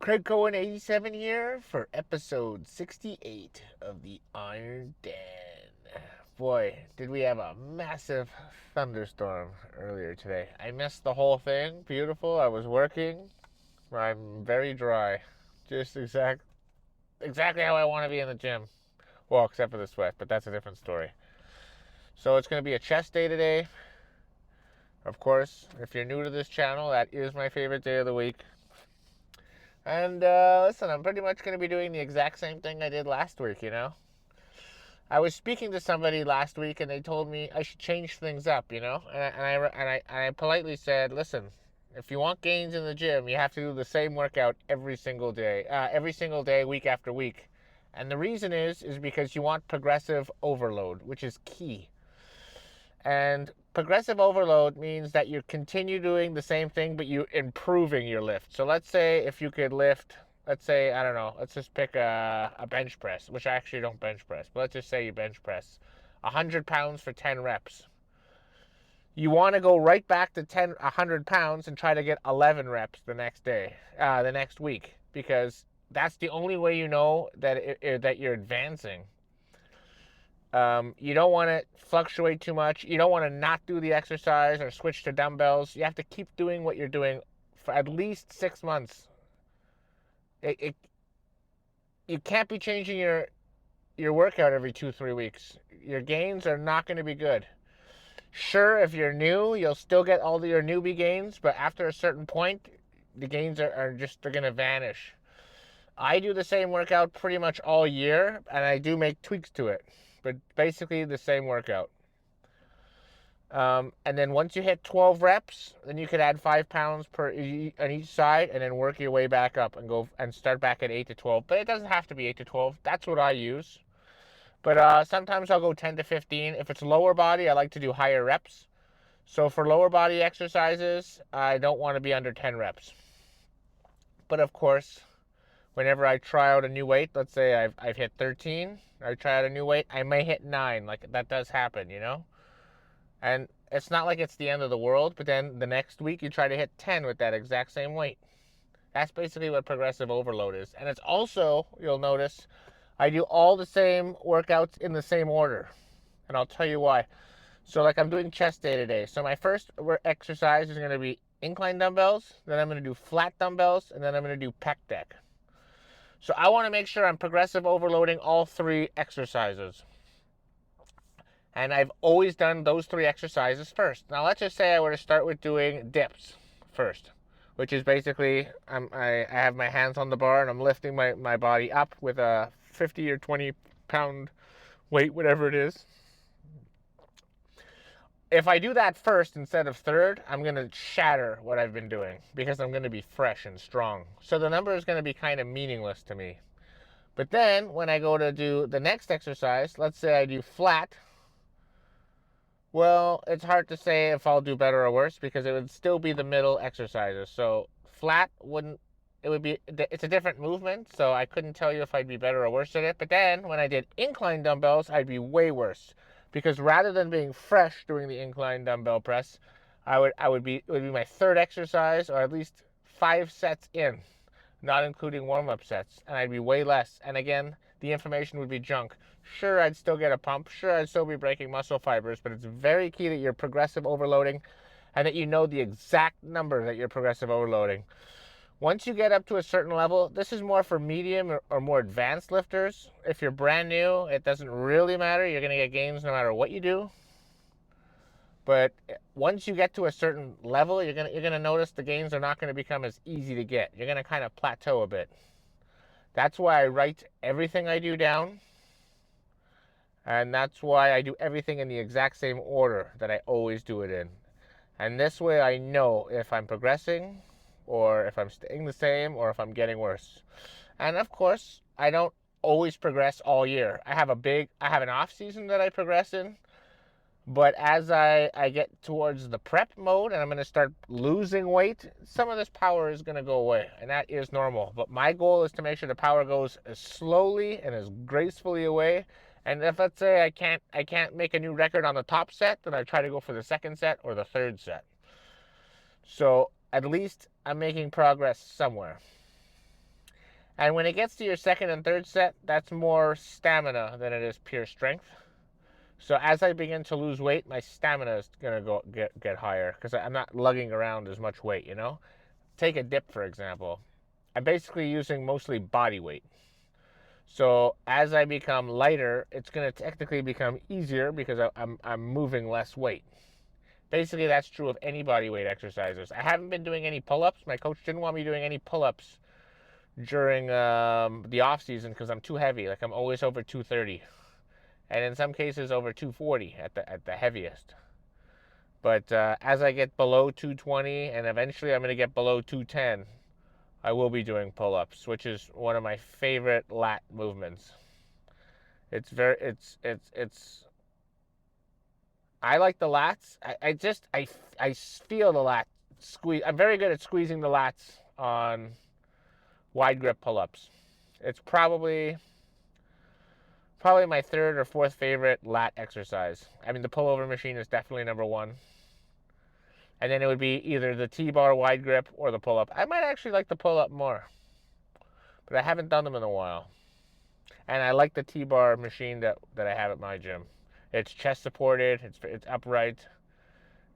Craig Cohen 87 here for episode 68 of the Iron Den. Boy, did we have a massive thunderstorm earlier today. I missed the whole thing. Beautiful. I was working. I'm very dry. Just exactly how I want to be in the gym. Well, except for the sweat, but that's a different story. So it's going to be a chest day today. Of course, if you're new to this channel, that is my favorite day of the week. And listen, I'm pretty much going to be doing the exact same thing I did last week, you know? I was speaking to somebody last week and they told me I should change things up, you know? And I politely said, listen, if you want gains in the gym, you have to do the same workout every single day, week after week. And the reason is because you want progressive overload, which is key. And progressive overload means that you continue doing the same thing, but you're improving your lift. So let's say if you could lift, let's say, I don't know, let's just pick a bench press, which I actually don't bench press, but let's just say you bench press 100 pounds for 10 reps. You want to go right back to 100 pounds and try to get 11 reps the next week, because that's the only way you know that you're advancing. You don't want to fluctuate too much. You don't want to not do the exercise or switch to dumbbells. You have to keep doing what you're doing for at least 6 months. You can't be changing your workout every 2-3 weeks. Your gains are not going to be good. Sure, if you're new, you'll still get all your newbie gains, but after a certain point, the gains they're going to vanish. I do the same workout pretty much all year, and I do make tweaks to it, but basically the same workout. And then once you hit 12 reps, then you could add 5 pounds on each side, and then work your way back up and go and start back at 8 to 12. But it doesn't have to be 8 to 12. That's what I use. But sometimes I'll go 10 to 15. If it's lower body, I like to do higher reps. So for lower body exercises, I don't want to be under 10 reps. But of course, whenever I try out a new weight, let's say I've hit 13, I try out a new weight, I may hit 9. Like, that does happen, you know? And it's not like it's the end of the world, but then the next week you try to hit 10 with that exact same weight. That's basically what progressive overload is. And it's also, you'll notice, I do all the same workouts in the same order. And I'll tell you why. So like, I'm doing chest day today. So my first exercise is going to be incline dumbbells. Then I'm going to do flat dumbbells. And then I'm going to do pec deck. So I want to make sure I'm progressive overloading all 3 exercises. And I've always done those 3 exercises first. Now let's just say I were to start with doing dips first, which is basically I have my hands on the bar and I'm lifting my body up with a 50 or 20 pound weight, whatever it is. If I do that first instead of third, I'm going to shatter what I've been doing because I'm going to be fresh and strong. So the number is going to be kind of meaningless to me. But then when I go to do the next exercise, let's say I do flat. Well, it's hard to say if I'll do better or worse because it would still be the middle exercises. So flat it's a different movement, so I couldn't tell you if I'd be better or worse at it. But then when I did incline dumbbells, I'd be way worse because rather than being fresh doing the incline dumbbell press, it would be my third exercise, or at least 5 sets in, not including warm-up sets, and I'd be way less. And again, the information would be junk. Sure, I'd still get a pump. Sure, I'd still be breaking muscle fibers, but it's very key that you're progressive overloading and that you know the exact number that you're progressive overloading. Once you get up to a certain level, this is more for medium or more advanced lifters. If you're brand new, it doesn't really matter. You're going to get gains no matter what you do. But once you get to a certain level, you're gonna notice the gains are not going to become as easy to get. You're going to kind of plateau a bit. That's why I write everything I do down. And that's why I do everything in the exact same order that I always do it in. And this way I know if I'm progressing, or if I'm staying the same, or if I'm getting worse. And of course, I don't always progress all year. I have an off season that I progress in. But as I get towards the prep mode and I'm going to start losing weight, some of this power is going to go away, and that is normal. But my goal is to make sure the power goes as slowly and as gracefully away. And if, let's say, I can't make a new record on the top set, then I try to go for the second set or the third set. So at least I'm making progress somewhere. And when it gets to your second and third set, that's more stamina than it is pure strength. So as I begin to lose weight, my stamina is gonna get higher because I'm not lugging around as much weight, you know? Take a dip, for example. I'm basically using mostly body weight. So as I become lighter, it's gonna technically become easier because I'm moving less weight. Basically, that's true of any body weight exercises. I haven't been doing any pull-ups. My coach didn't want me doing any pull-ups during the off season because I'm too heavy. Like I'm always over 230, and in some cases over 240 at the heaviest. But as I get below 220, and eventually I'm going to get below 210, I will be doing pull-ups, which is one of my favorite lat movements. It's very, it's. I like the lats. I feel the lat squeeze. I'm very good at squeezing the lats on wide grip pull-ups. It's probably my third or fourth favorite lat exercise. I mean, the pullover machine is definitely number one. And then it would be either the T-bar wide grip or the pull-up. I might actually like the pull-up more, but I haven't done them in a while. And I like the T-bar machine that I have at my gym. It's chest supported. It's upright.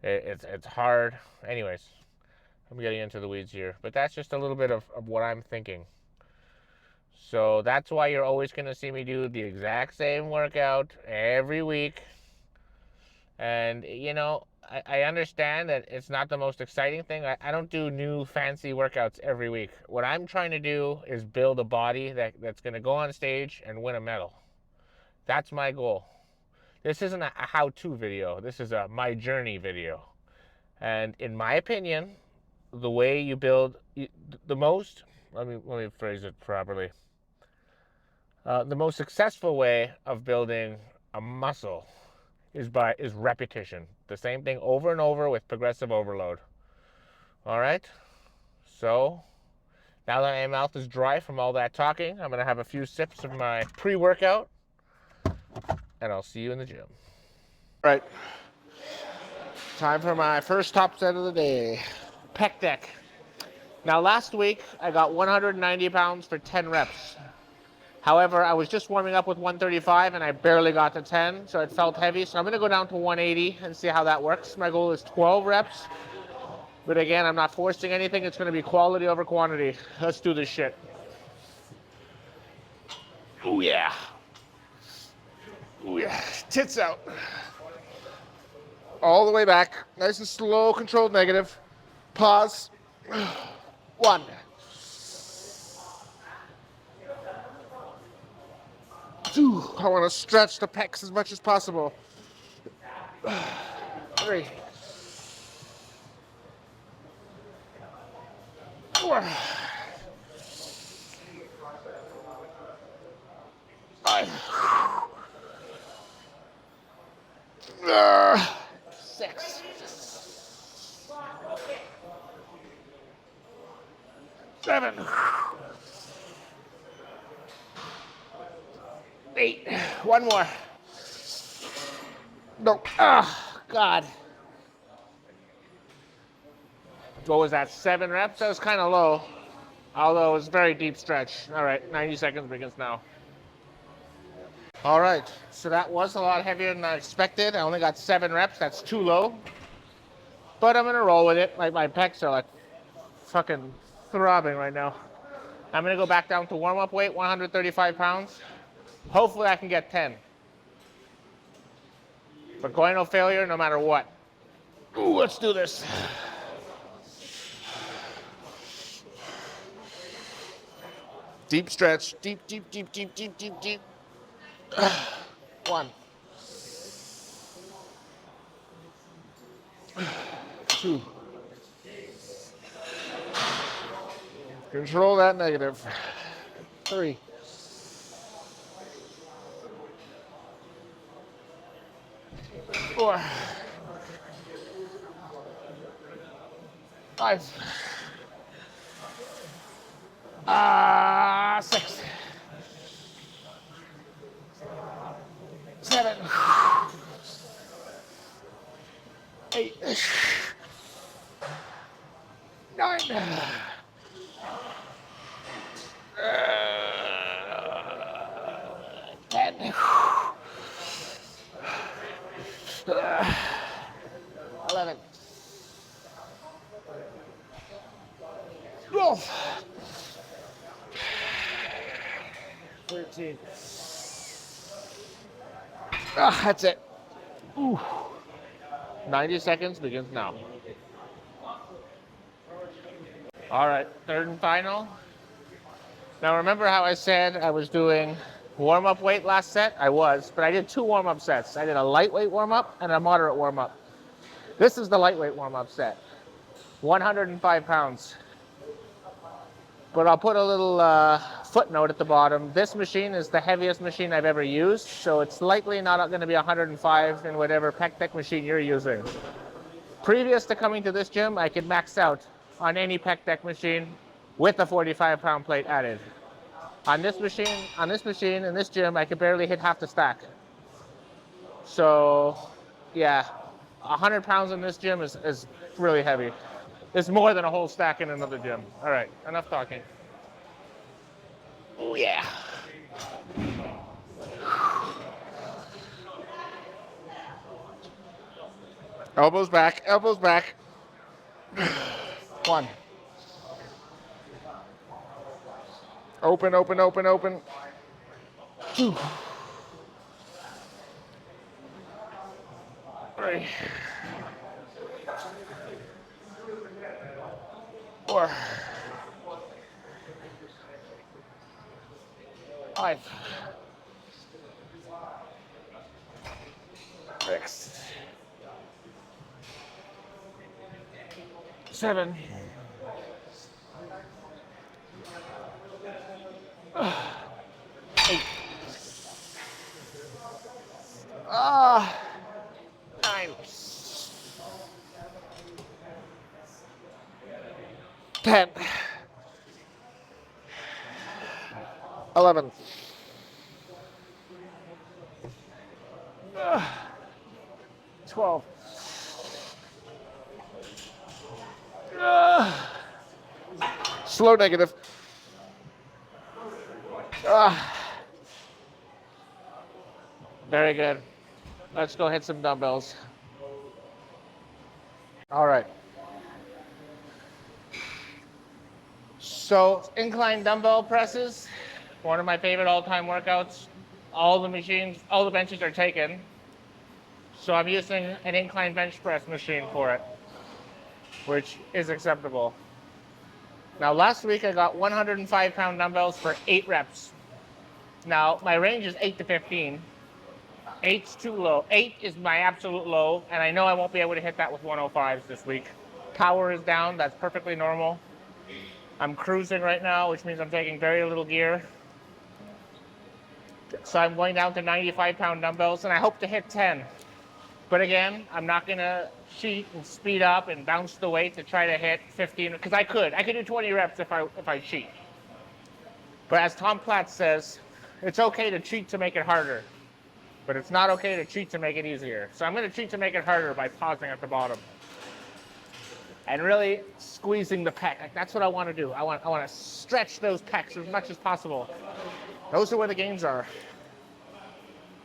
It's hard. Anyways, I'm getting into the weeds here, but that's just a little bit of what I'm thinking. So that's why you're always going to see me do the exact same workout every week. And, you know, I understand that it's not the most exciting thing. I don't do new fancy workouts every week. What I'm trying to do is build a body that's going to go on stage and win a medal. That's my goal. This isn't a how-to video. This is a my journey video. And in my opinion, the way you build the most, let me phrase it properly. The most successful way of building a muscle is repetition. The same thing over and over with progressive overload. All right. So now that my mouth is dry from all that talking, I'm gonna have a few sips of my pre-workout, and I'll see you in the gym. All right. Time for my first top set of the day. Pec deck. Now last week I got 190 pounds for 10 reps. However, I was just warming up with 135 and I barely got to 10, so it felt heavy. So I'm going to go down to 180 and see how that works. My goal is 12 reps. But again, I'm not forcing anything. It's going to be quality over quantity. Let's do this shit. Oh yeah. Oh yeah. Tits out. All the way back. Nice and slow, controlled negative. Pause. 1. 2. I want to stretch the pecs as much as possible. 3. 4. 5. 6. 7. 8. One more. Nope. Ah, God. What was that, 7 reps? That was kind of low, although it was very deep stretch. All right, 90 seconds begins now. All right, so that was a lot heavier than I expected. I only got 7 reps. That's too low, but I'm gonna roll with it. My pecs are like fucking throbbing right now. I'm gonna go back down to warm-up weight, 135 pounds. Hopefully I can get 10. But going no failure no matter what. Ooh, let's do this. Deep stretch, deep, deep, deep, deep, deep, deep, deep. 1. 2. Control that negative. 3. 4. 5. 6. 7. 8. 9. 13. Ah, that's it. Ooh. 90 seconds begins now. All right, third and final. Now remember how I said I was doing warm-up weight last set? I was, but I did 2 warm-up sets. I did a lightweight warm-up and a moderate warm-up. This is the lightweight warm-up set, 105 pounds. But I'll put a little footnote at the bottom. This machine is the heaviest machine I've ever used, so it's likely not going to be 105 in whatever pec deck machine you're using. Previous to coming to this gym, I could max out on any pec deck machine with a 45-pound plate added. On this machine, in this gym, I could barely hit half the stack. So, yeah, 100 pounds in this gym is really heavy. It's more than a whole stack in another gym. All right, enough talking. Oh, yeah. Elbows back, elbows back. 1. Open, open, open, open. 2. 3. 4. 5. 6. 7. 8. 9. 10. 11. 12. 'Slow negative. Very good. Let's go hit some dumbbells. All right. So incline dumbbell presses, one of my favorite all-time workouts. All the machines, all the benches are taken. So I'm using an incline bench press machine for it, which is acceptable. Now last week I got 105-pound dumbbells for 8 reps. Now my range is 8 to 15. 8's too low. 8 is my absolute low, and I know I won't be able to hit that with 105s this week. Power is down, that's perfectly normal. I'm cruising right now, which means I'm taking very little gear. So I'm going down to 95-pound dumbbells, and I hope to hit 10. But again, I'm not gonna cheat and speed up and bounce the weight to try to hit 15, because I could do 20 reps if I cheat. But as Tom Platz says, it's okay to cheat to make it harder, but it's not okay to cheat to make it easier. So I'm gonna cheat to make it harder by pausing at the bottom and really squeezing the pec. Like, that's what I want to do. I want to stretch those pecs as much as possible. Those are where the gains are.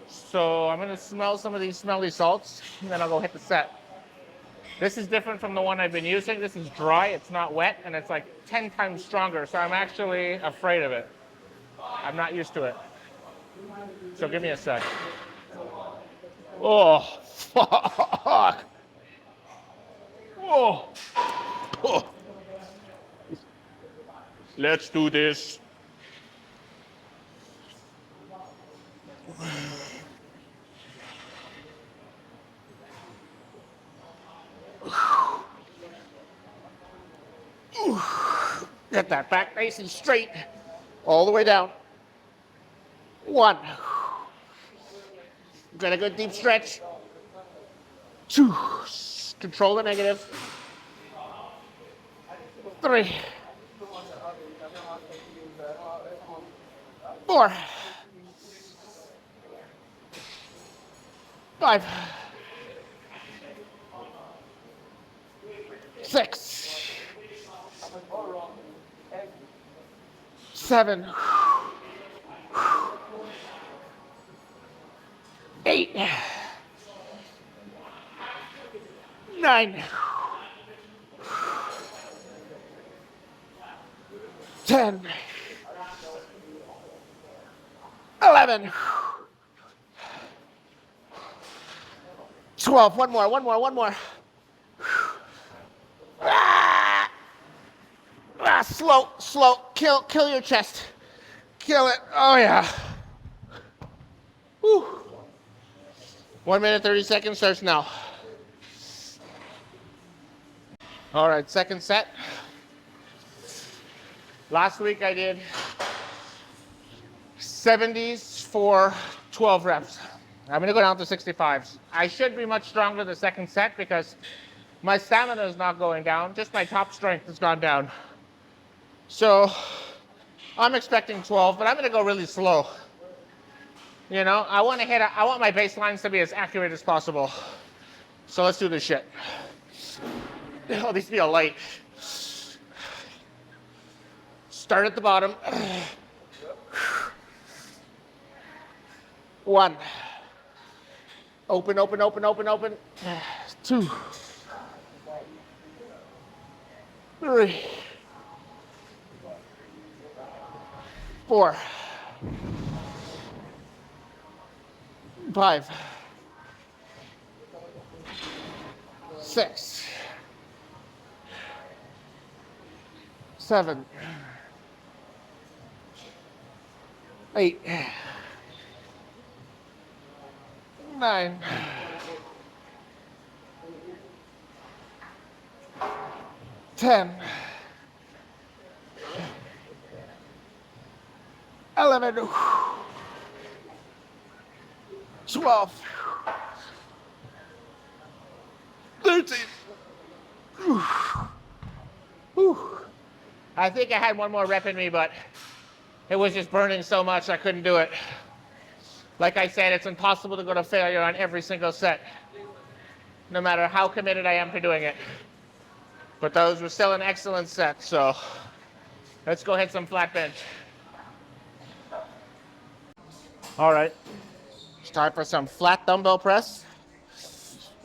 So I'm gonna smell some of these smelly salts, and then I'll go hit the set. This is different from the one I've been using. This is dry, it's not wet, and it's like 10 times stronger, so I'm actually afraid of it. I'm not used to it. So give me a sec. Oh, fuck. Oh. Oh. Let's do this. Get that back nice and straight, all the way down. 1. Get a good deep stretch. 2. Control the negative. 3. 4. 5. 6. 7. 8. 9. 10, 11, 12. One more, one more, one more. Slow, slow. Kill your chest. Kill it. Oh yeah. Whew. 1 minute, 30 seconds starts now. All right, second set. Last week I did 70s for 12 reps. I'm gonna go down to 65s. I should be much stronger the second set because my stamina is not going down, just my top strength has gone down. So I'm expecting 12, but I'm gonna go really slow. You know, I want my baselines to be as accurate as possible. So let's do this shit. Oh, these feel light. Start at the bottom. 1. Open, open, open, open, open. 2. 3. 4. 5. 6. 7. 8. 9. 10. 11. 12. 13. I think I had one more rep in me, but it was just burning so much I couldn't do it. Like I said, it's impossible to go to failure on every single set, no matter how committed I am to doing it. But those were still an excellent set, so let's go hit some flat bench. All right, it's time for some flat dumbbell press.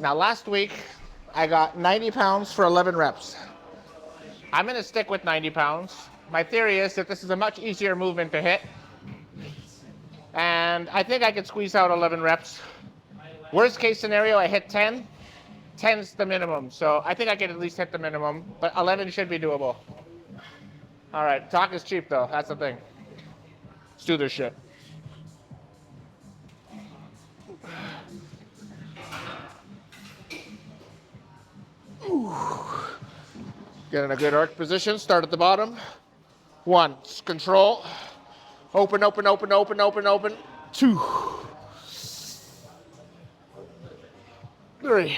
Now last week, I got 90 pounds for 11 reps. I'm gonna stick with 90 pounds. My theory is that this is a much easier movement to hit. And I think I could squeeze out 11 reps. Worst case scenario, I hit 10. 10's the minimum, so I think I could at least hit the minimum, but 11 should be doable. All right, talk is cheap though, that's the thing. Let's do this shit. Get in a good arch position, start at the bottom. 1, control. Open, open, open, open, open, open. 2. 3.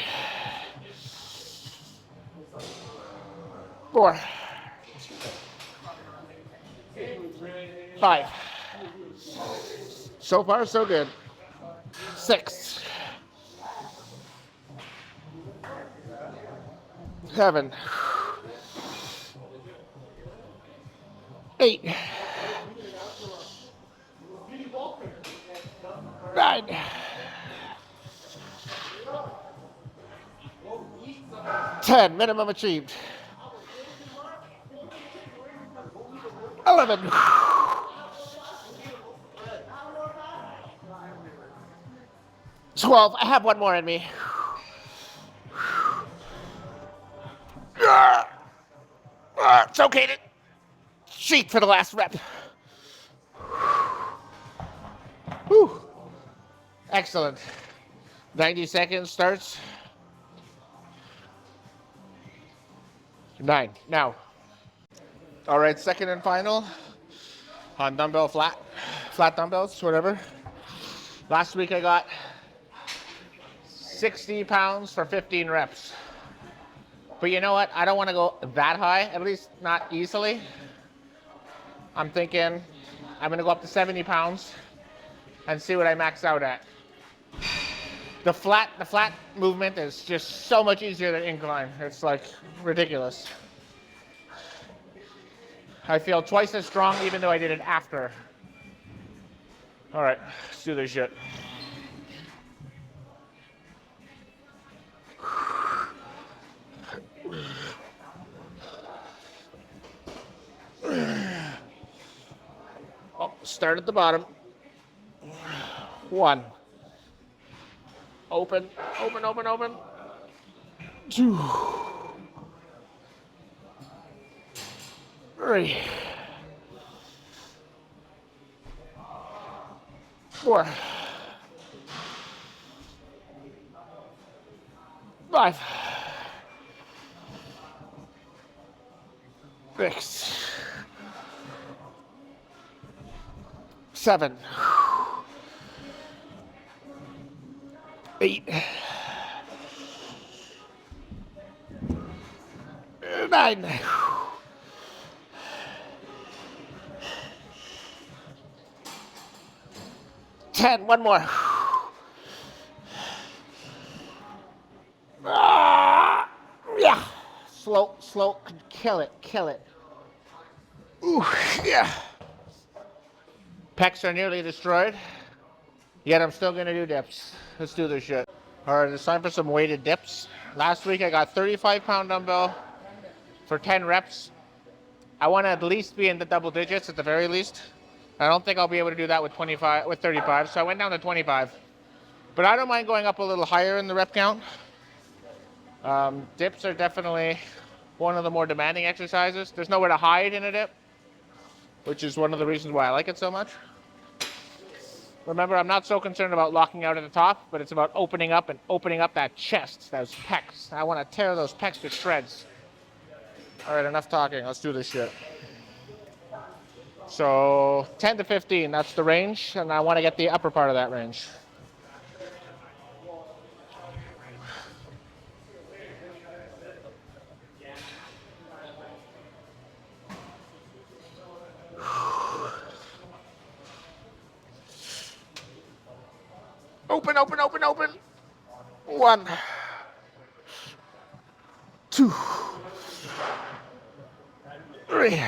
4. 5. So far, so good. 6. 7. 8. 9. 10, minimum achieved. 11. 12. I have one more in me. It's okay to cheat for the last rep. Whew. Excellent. 90 seconds starts. 9. Now. All right, second and final on dumbbell flat dumbbells, whatever. Last week I got 60 pounds for 15 reps. But you know what? I don't want to go that high, at least not easily. I'm thinking I'm going to go up to 70 pounds and see what I max out at. The flat movement is just so much easier than incline. It's like ridiculous. I feel twice as strong even though I did it after. All right, let's do this shit. Start at the bottom. 1. Open, open, open, open. 2. 3. 4. 5. 6. 7. 8. 9. 10. One more. Yeah. Slow, slow. Kill it, kill it. Ooh, yeah. Pecs are nearly destroyed, yet I'm still gonna do dips. Let's do this shit. All right, it's time for some weighted dips. Last week I got 35-pound dumbbell for 10 reps. I want to at least be in the double digits at the very least. I don't think I'll be able to do that with 35, so I went down to 25. But I don't mind going up a little higher in the rep count. Dips are definitely one of the more demanding exercises. There's nowhere to hide in a dip, which is one of the reasons why I like it so much. Remember, I'm not so concerned about locking out at the top, but it's about opening up that chest, those pecs. I want to tear those pecs to shreds. All right, enough talking. Let's do this shit. So 10 to 15, that's the range, and I want to get the upper part of that range. Open, open, open, open. 1, 2, 3,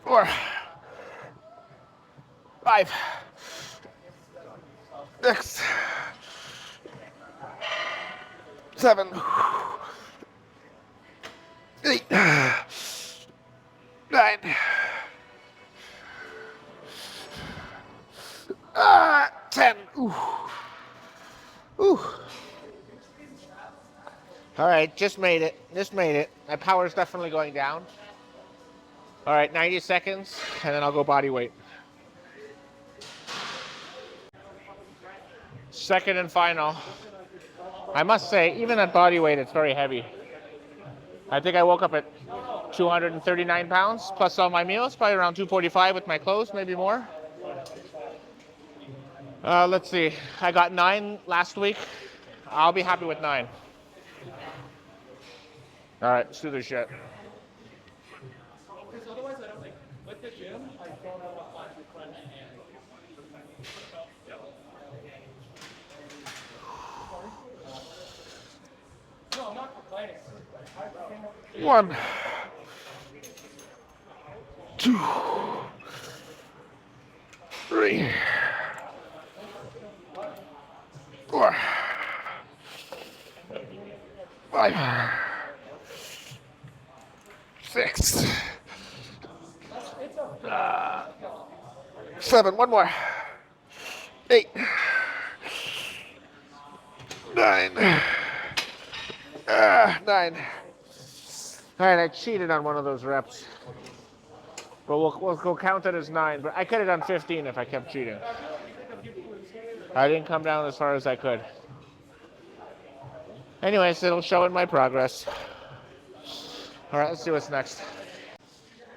4, 5, 6, 7, 8, 9, 10. Ooh. Ooh. All right, just made it. Just made it. My power's definitely going down. All right, 90 seconds, and then I'll go body weight. Second and final. I must say, even at body weight, it's very heavy. I think I woke up at 239 pounds, plus all my meals, probably around 245 with my clothes, maybe more. Let's see. I got 9 last week. I'll be happy with 9. All right, let's do this shit. Because otherwise, I don't like with the gym. I don't know what class you're playing. No, I'm not complaining. 1, 2, 3, 4, 5, 6, 7. One more. 8, 9. 9. All right, I cheated on one of those reps, but we'll count it as 9. But I could have done 15 if I kept cheating. I didn't come down as far as I could. Anyways, it'll show in my progress. All right, let's see what's next.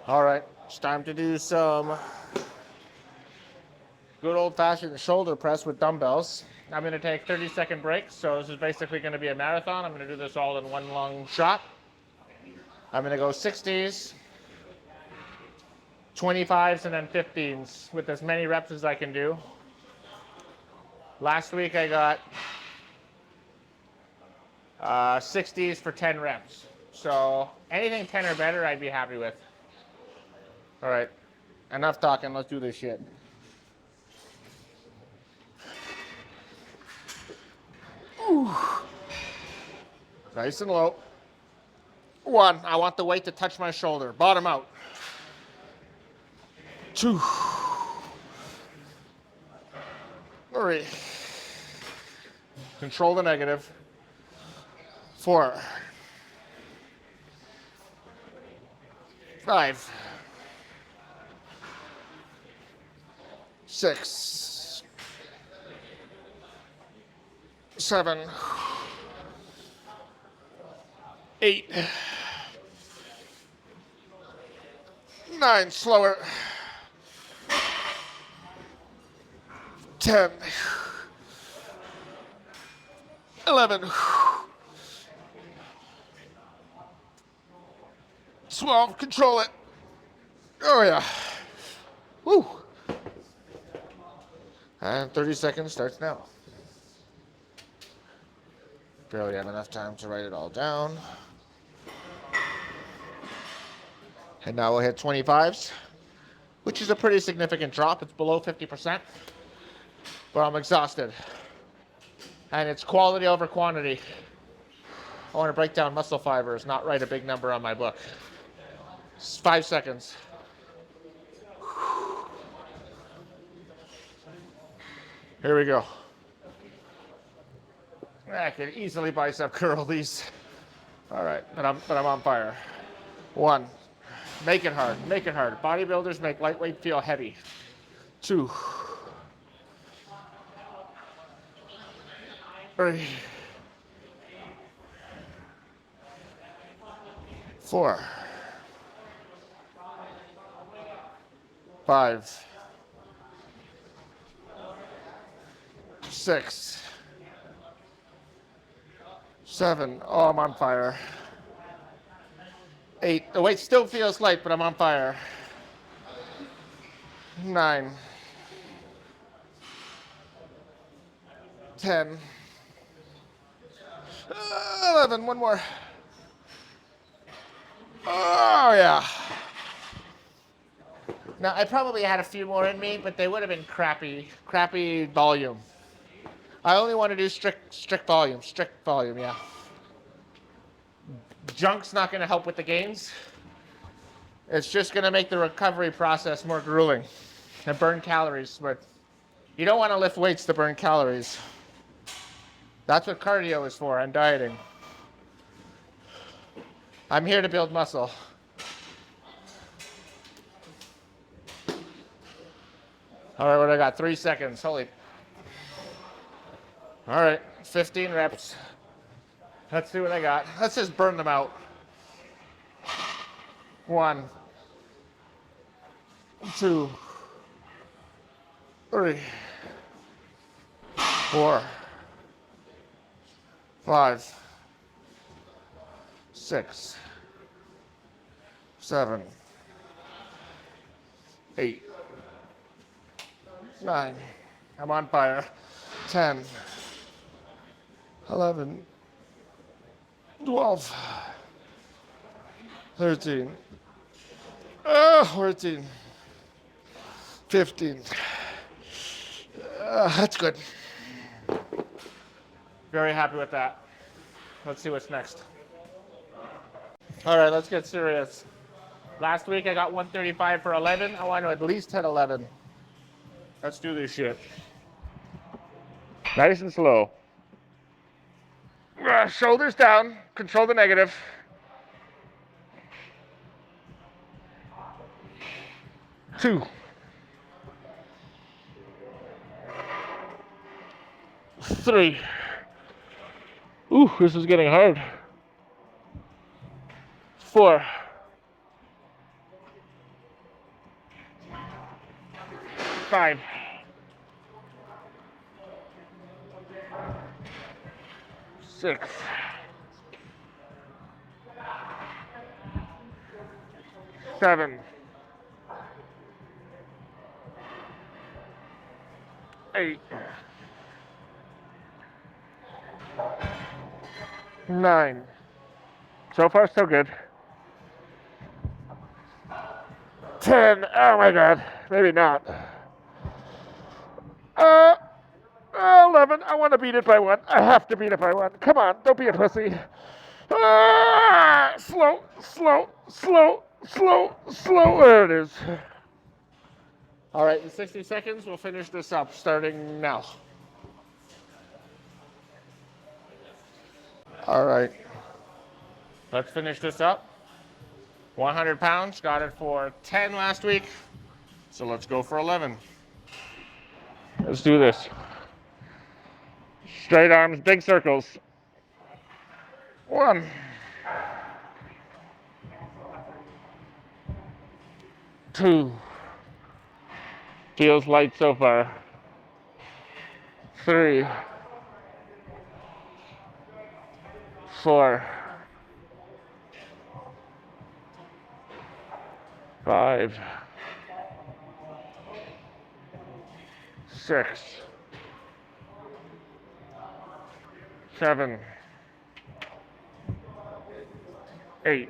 All right, it's time to do some good old-fashioned shoulder press with dumbbells. I'm going to take 30-second breaks, so this is basically going to be a marathon. I'm going to do this all in one long shot. I'm going to go 60s, 25s, and then 15s with as many reps as I can do. Last week I got 60s for 10 reps. So anything 10 or better, I'd be happy with. All right, enough talking. Let's do this shit. Ooh. Nice and low. 1, I want the weight to touch my shoulder. Bottom out. 2, 3. Control the negative. 4, 5, 6, 7, 8, 9. Slower. 10, 11, 12. Control it. Oh yeah. Woo. And 30 seconds starts now. Barely have enough time to write it all down. And now we'll hit 25s, which is a pretty significant drop. It's below 50%, but I'm exhausted. And it's quality over quantity. I want to break down muscle fibers, not write a big number on my book. 5 seconds. Here we go. I can easily bicep curl these. All right, but I'm on fire. 1, make it hard, make it hard. Bodybuilders make lightweight feel heavy. 2, 3, 4, 5, 6, 7. Oh, I'm on fire. 8. The weight still feels light, but I'm on fire. 9, 10, 11. One more. Oh, yeah. Now, I probably had a few more in me, but they would have been crappy volume. I only want to do strict volume, yeah. Junk's not going to help with the gains. It's just going to make the recovery process more grueling and burn calories. But you don't want to lift weights to burn calories. That's what cardio is for and dieting. I'm here to build muscle. All right, what I got? 3 seconds. Holy. All right, 15 reps. Let's see what I got. Let's just burn them out. 1, 2, 3, 4, 5, 6, 7, 8, 9. I'm on fire. 10, 11, 12, 13, 14, 15. That's good. Very happy with that. Let's see what's next. All right, let's get serious. Last week I got 135 for 11. I want to at least hit 11. Let's do this shit. Nice and slow. Shoulders down. Control the negative. 2. 3. Ooh, this is getting hard. 4. 5. 6. 7. 8. 9. So far, so good. 10. Oh my God. Maybe not. 11. I want to beat it by 1. I have to beat it by 1. Come on. Don't be a pussy. Slow. There it is. All right, in 60 seconds, we'll finish this up starting now. All right, let's finish this up. 100 pounds, got it for 10 last week. So let's go for 11. Let's do this. Straight arms, big circles. 1, 2. Feels light so far. 3, 4, 5, 6, 7, 8,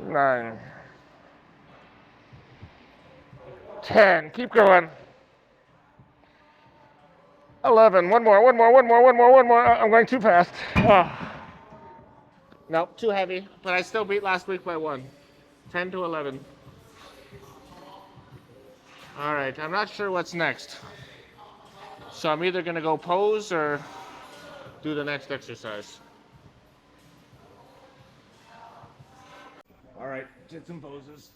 9, 10. Keep going. 11. One more. I'm going too fast. Oh. Nope, too heavy. But I still beat last week by 1. 10 to 11. All right, I'm not sure what's next. So I'm either going to go pose or do the next exercise. All right, did some poses.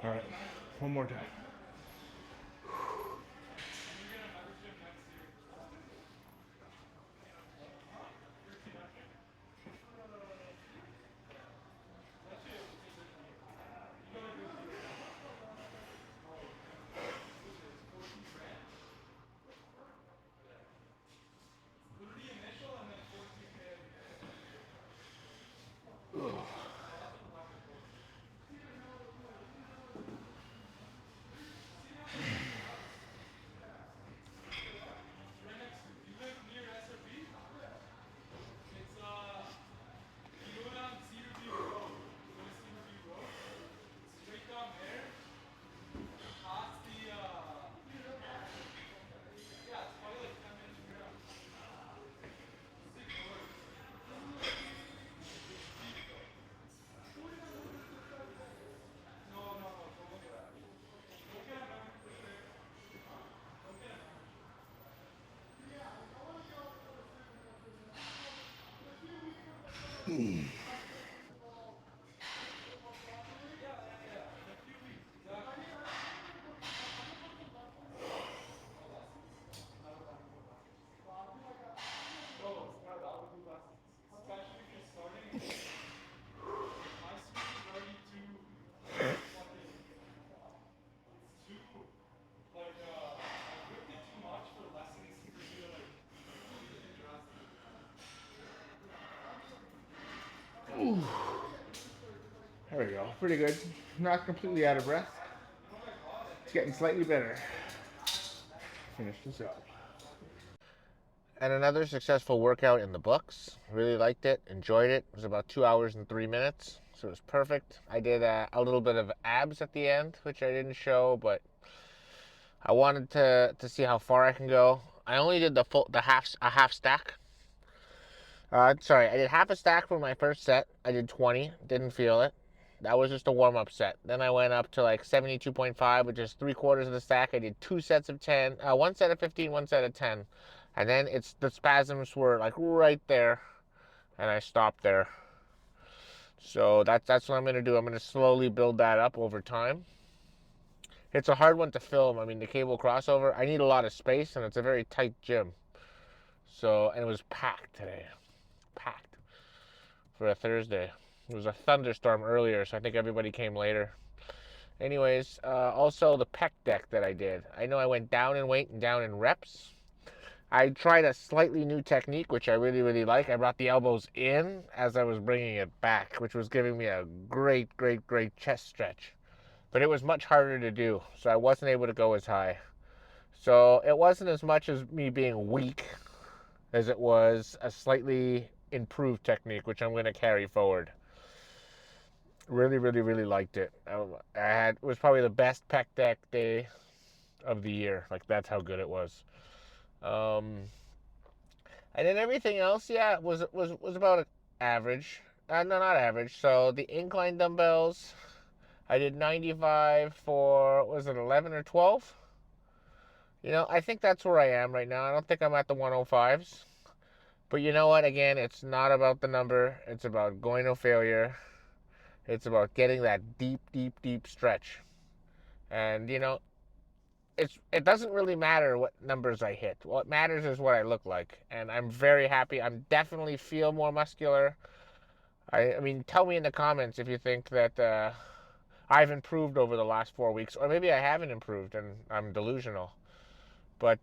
All right, one more time. There we go. Pretty good. Not completely out of breath. It's getting slightly better. Finish this up. And another successful workout in the books. Really liked it, enjoyed it. It was about 2 hours and 3 minutes. So it was perfect. I did a little bit of abs at the end, which I didn't show, but I wanted to see how far I can go. I only did a half stack. Sorry, I did half a stack for my first set. I did 20, didn't feel it. That was just a warm-up set. Then I went up to like 72.5, which is 3/4 of the stack. I did 2 sets of 10, one set of 15, one set of 10. And then the spasms were like right there, and I stopped there. So that's what I'm gonna do. I'm gonna slowly build that up over time. It's a hard one to film. I mean, the cable crossover, I need a lot of space, and it's a very tight gym. So, and it was packed today. Packed for a Thursday. It was a thunderstorm earlier, so I think everybody came later. Anyways, also the pec deck that I did. I know I went down in weight and down in reps. I tried a slightly new technique, which I really, really like. I brought the elbows in as I was bringing it back, which was giving me a great, great, great chest stretch. But it was much harder to do, so I wasn't able to go as high. So it wasn't as much as me being weak as it was a slightly improved technique, which I'm going to carry forward. Really, really, really liked it. It was probably the best pec deck day of the year. Like, that's how good it was. And then everything else, yeah, was about average. No, not average. So the incline dumbbells, I did 95 for, was it 11 or 12? You know, I think that's where I am right now. I don't think I'm at the 105s. But you know what? Again, it's not about the number. It's about going to failure. It's about getting that deep, deep, deep stretch. And, you know, it doesn't really matter what numbers I hit. What matters is what I look like. And I'm very happy. I'm definitely feel more muscular. I mean, tell me in the comments if you think that I've improved over the last 4 weeks. Or maybe I haven't improved and I'm delusional. But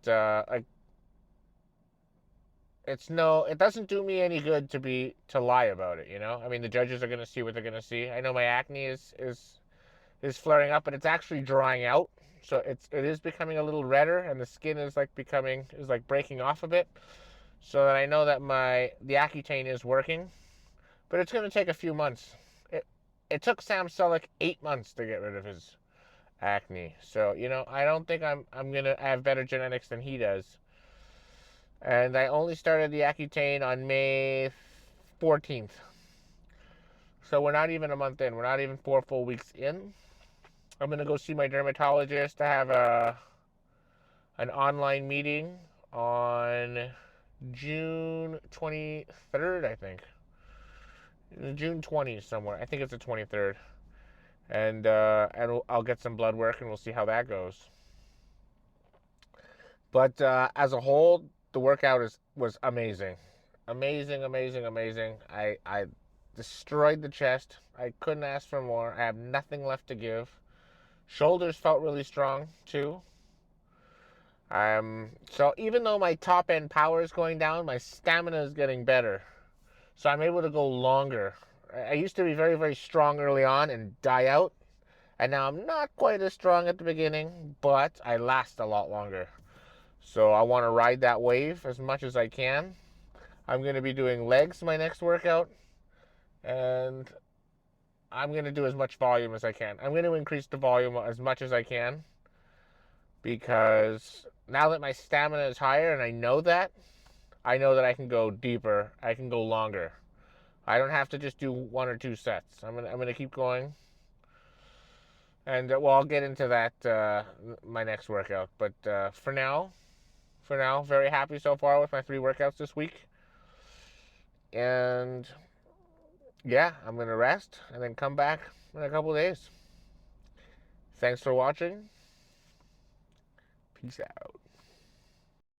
it doesn't do me any good to lie about it, you know? I mean, the judges are going to see what they're going to see. I know my acne is flaring up, but it's actually drying out. So it is becoming a little redder, and the skin is like breaking off a bit. So that I know that the Accutane is working, but it's going to take a few months. It took Sam Sulek 8 months to get rid of his acne. So, you know, I don't think I'm going to have better genetics than he does. And I only started the Accutane on May 14th. So we're not even a month in. We're not even 4 full weeks in. I'm going to go see my dermatologist to have an online meeting on June 23rd, I think. June 20th somewhere. I think it's the 23rd. And I'll get some blood work and we'll see how that goes. But as a whole, the workout was amazing. Amazing, amazing, amazing. I destroyed the chest. I couldn't ask for more. I have nothing left to give. Shoulders felt really strong too. So even though my top end power is going down, my stamina is getting better. So I'm able to go longer. I used to be very, very strong early on and die out. And now I'm not quite as strong at the beginning, but I last a lot longer. So I want to ride that wave as much as I can. I'm going to be doing legs my next workout. And I'm going to do as much volume as I can. I'm going to increase the volume as much as I can. Because now that my stamina is higher and I know that I can go deeper. I can go longer. I don't have to just do 1 or 2 sets. I'm gonna keep going. And well, I'll get into that my next workout. But for now, very happy so far with my 3 workouts this week. And yeah, I'm gonna rest and then come back in a couple days. Thanks for watching. Peace out.